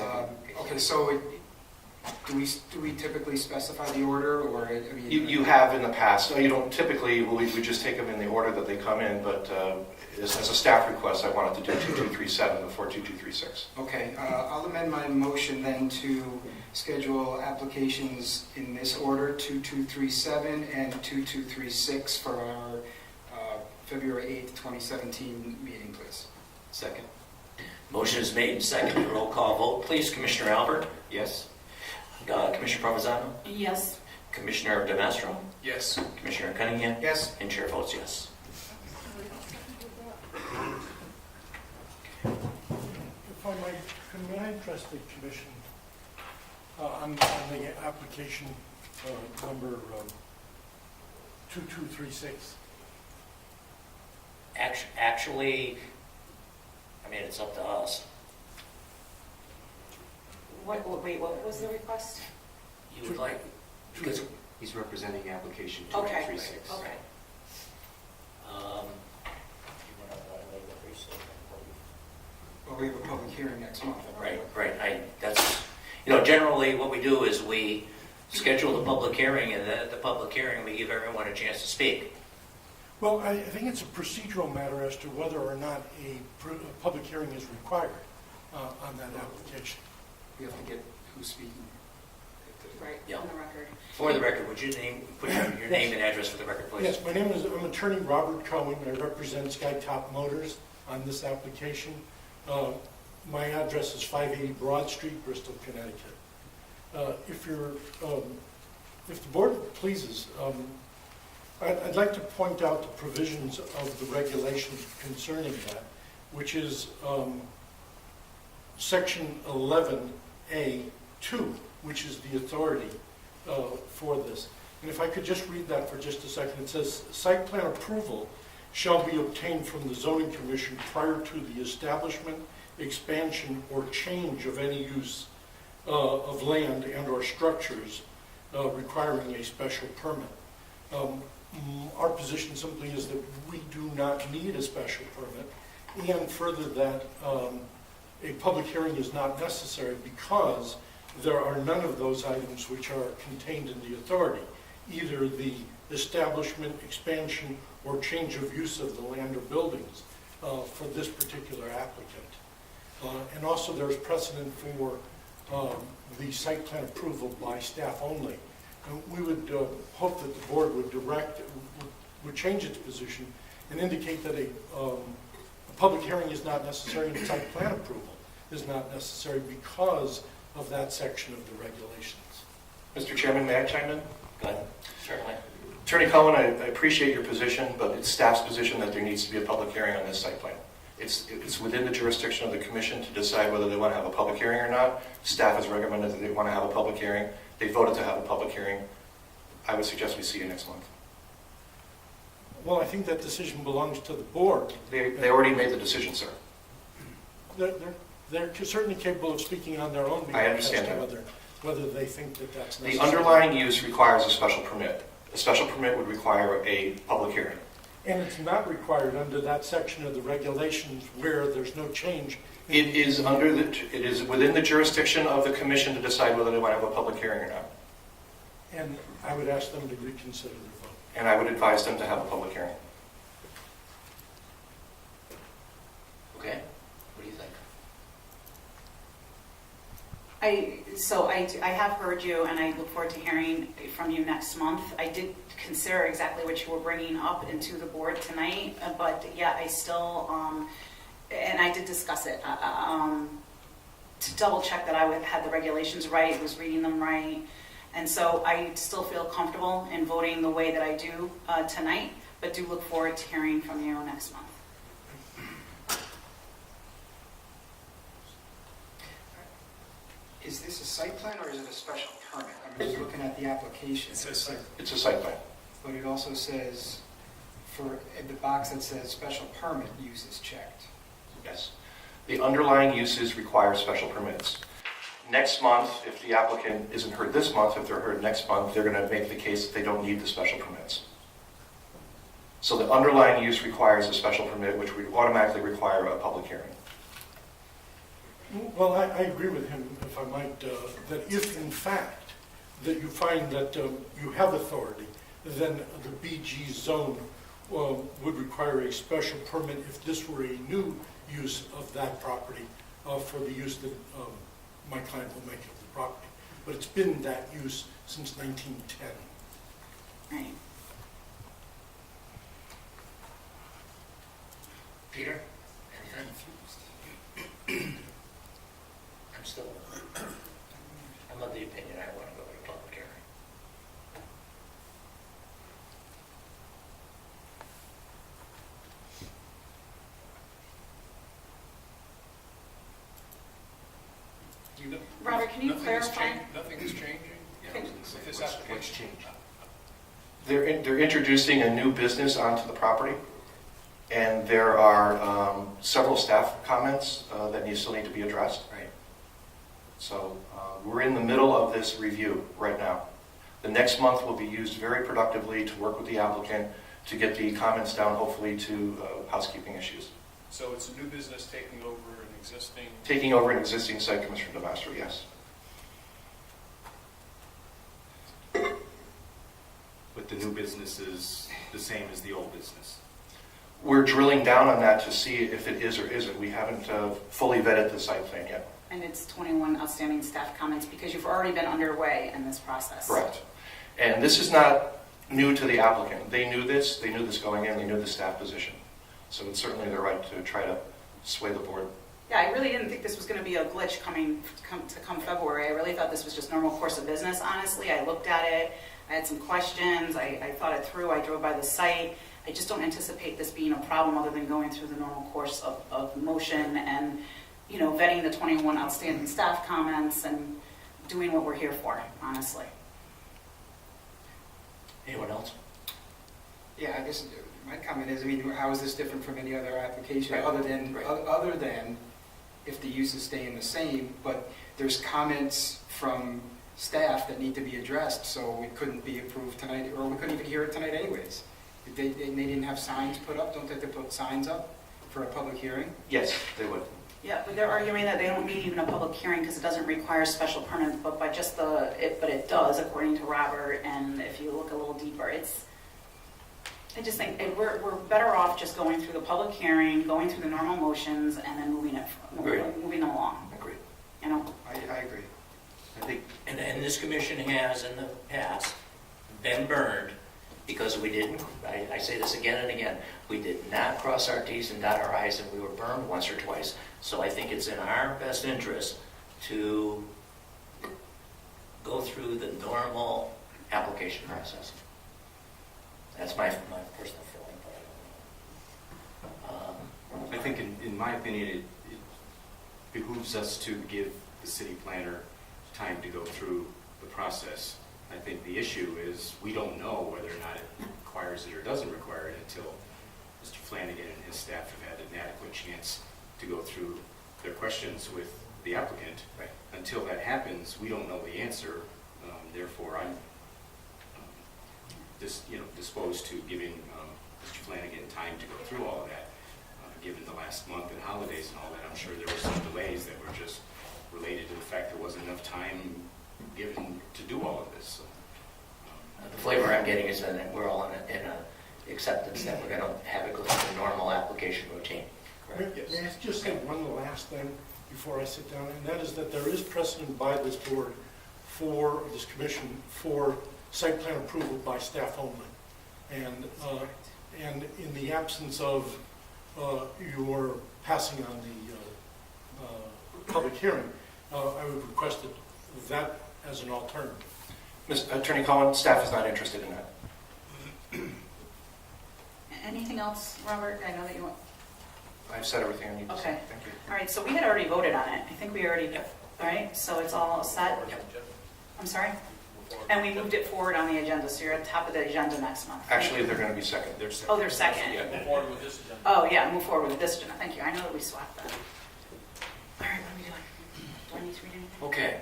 Okay, so do we typically specify the order, or I mean? You have in the past. You don't typically, we just take them in the order that they come in, but as a staff request, I wanted to do 2237 before 2236. Okay, I'll amend my motion then to schedule applications in this order, 2237 and 2236 for our February 8th, 2017 meeting, please. Second. Motion is made and seconded. Roll call vote, please. Commissioner Albert? Yes? Commissioner Provenzano? Yes. Commissioner DeMastro? Yes. Commissioner Cunningham? Yes. And chair votes yes. If I might, may I address the commission on the application number 2236? Actually, I mean, it's up to us. Wait, what was the request? You would like, because, He's representing application Okay. 2236. Okay. Well, we have a public hearing next month. right, that's, generally what we do is we schedule the public hearing, and then at the public hearing, we give everyone a chance to speak. Well, I think it's a procedural matter as to whether or not a public hearing is required on that application. We have to get who's speaking. Right, Yeah. on the record. For the record, would you put your name and address for the record, please? Yes, I'm attorney Robert Cohen. I represent Skytop Motors on this application. My address is 580 Broad Street, Bristol, Connecticut. If the board pleases, I'd like to point out the provisions of the regulations concerning that, which is section 11A2, which is the authority for this. And if I could just read that for just a second. It says, site plan approval shall be obtained from the zoning commission prior to the establishment, expansion, or change of any use of land and or structures requiring a special permit. Our position simply is that we do not need a special permit, and further that a public hearing is not necessary because there are none of those items which are contained in the authority, either the establishment, expansion, or change of use of the land or buildings for this particular applicant. And also there's precedent for the site plan approval by staff only. And we would hope that the board would change its position and indicate that a public hearing is not necessary and site plan approval is not necessary because of that section of the regulations. Mr. Chairman, may I chime in? Go ahead. Certainly. Attorney Cohen, I appreciate your position, but it's staff's position that there needs to be a public hearing on this site plan. It's within the jurisdiction of the commission to decide whether they want to have a public hearing or not. Staff has recommended that they want to have a public hearing. They voted to have a public hearing. I would suggest we see you next month. Well, I think that decision belongs to the board. They already made the decision, sir. They're certainly capable of speaking on their own behalf. I understand as to that. whether they think that that's necessary. The underlying use requires a special permit. A special permit would require a public hearing. And it's not required under that section of the regulations where there's no change. It is within the jurisdiction of the commission to decide whether they want to have a public hearing or not. And I would ask them to reconsider their vote. And I would advise them to have a public hearing. Okay. What do you think? I have heard you, and I look forward to hearing from you next month. I did consider exactly what you were bringing up into the board tonight, but yeah, I still, and I did discuss it, to double check that I had the regulations right, was reading them right, and so I still feel comfortable in voting the way that I do tonight, but do look forward to hearing from you next month. Is this a site plan or is it a special permit? I'm just looking at the application. It's a site plan. But it also says, in the box that says special permit use is checked. Yes. The underlying uses require special permits. Next month, if the applicant isn't heard this month, if they're heard next month, they're going to make the case that they don't need the special permits. So the underlying use requires a special permit, which would automatically require a public hearing. Well, I agree with him, if I might, that if in fact that you find that you have authority, then the BG zone would require a special permit if this were a new use of that property for the use that my client will make of the property. But it's been that use since 1910. Right. Peter? Anything? I'm of the opinion I want to go to a public hearing. Robert, can you clarify? Nothing is changing Yeah, I was gonna say, with this what's application? changed? They're introducing a new business onto the property, and there are several staff comments that still need to be addressed. Right. So we're in the middle of this review right now. The next month will be used very productively to work with the applicant to get the comments down, hopefully, to housekeeping issues. So it's a new business taking over an existing, Taking over an existing site, Commissioner DeMastro, yes. But the new business is the same as the old business. We're drilling down on that to see if it is or isn't. We haven't fully vetted the site plan yet. And it's 21 outstanding staff comments because you've already been underway in this process. Correct. And this is not new to the applicant. They knew this going in, they knew the staff position. So it's certainly their right to try to sway the board. Yeah, I really didn't think this was going to be a glitch come February. I really thought this was just normal course of business, honestly. I looked at it, I had some questions, I thought it through, I drove by the site. I just don't anticipate this being a problem other than going through the normal course of motion and, you know, vetting the 21 outstanding staff comments and doing what we're here for, honestly. Anyone else? Yeah, I guess my comment is, I mean, how is this different from any other application, Right. other than Right. if the use is staying the same, but there's comments from staff that need to be addressed, so it couldn't be approved tonight, or we couldn't even hear it tonight anyways. They didn't have signs put up, don't they have to put signs up for a public hearing? Yes, they would. Yeah, but they're arguing that they don't need even a public hearing because it doesn't require special permit, but by just but it does, according to Robert, and if you look a little deeper, I just think we're better off just going through the public hearing, going through the normal motions, and then moving along, Agreed. you know? I agree. I think And this commission has in the past been burned because we didn't, I say this again and again, we did not cross our Ts and dot our Is, and we were burned once or twice. So I think it's in our best interest to go through the normal application process. That's my personal feeling. I think, in my opinion, it behooves us to give the city planner time to go through the process. I think the issue is we don't know whether or not it requires it or doesn't require it until Mr. Flanagan and his staff have had an adequate chance to go through their questions with the applicant. Right. Until that happens, we don't know the answer. Therefore, I'm disposed to giving Mr. Flanagan time to go through all of that. Given the last month and holidays and all that, I'm sure there were some delays that were just related to the fact there wasn't enough time given to do all of this. So, The flavor I'm getting is that we're all in a acceptance that we're going to have it go through the normal application routine. May I just say one last thing before I sit down, and that is that there is precedent by this board for this commission for site plan approval by staff only. And in the absence of your passing on the public hearing, I would request that as an alternative. Mr. Attorney Cohen, staff is not interested in that. Anything else, Robert? I know that you want... I've said everything I need to say. Okay. Thank you. All right, so we had already voted on it. I think we already, Yep. all right, so it's all set? I'm sorry? And we moved it forward on the agenda, so you're at the top of the agenda next month. Actually, they're going to be second. they're Oh, they're second? Yeah. Move forward with this agenda. Oh, yeah, move forward with this agenda. Thank you. I know that we swapped that. All right, what are we doing? Do I need to read anything? Okay,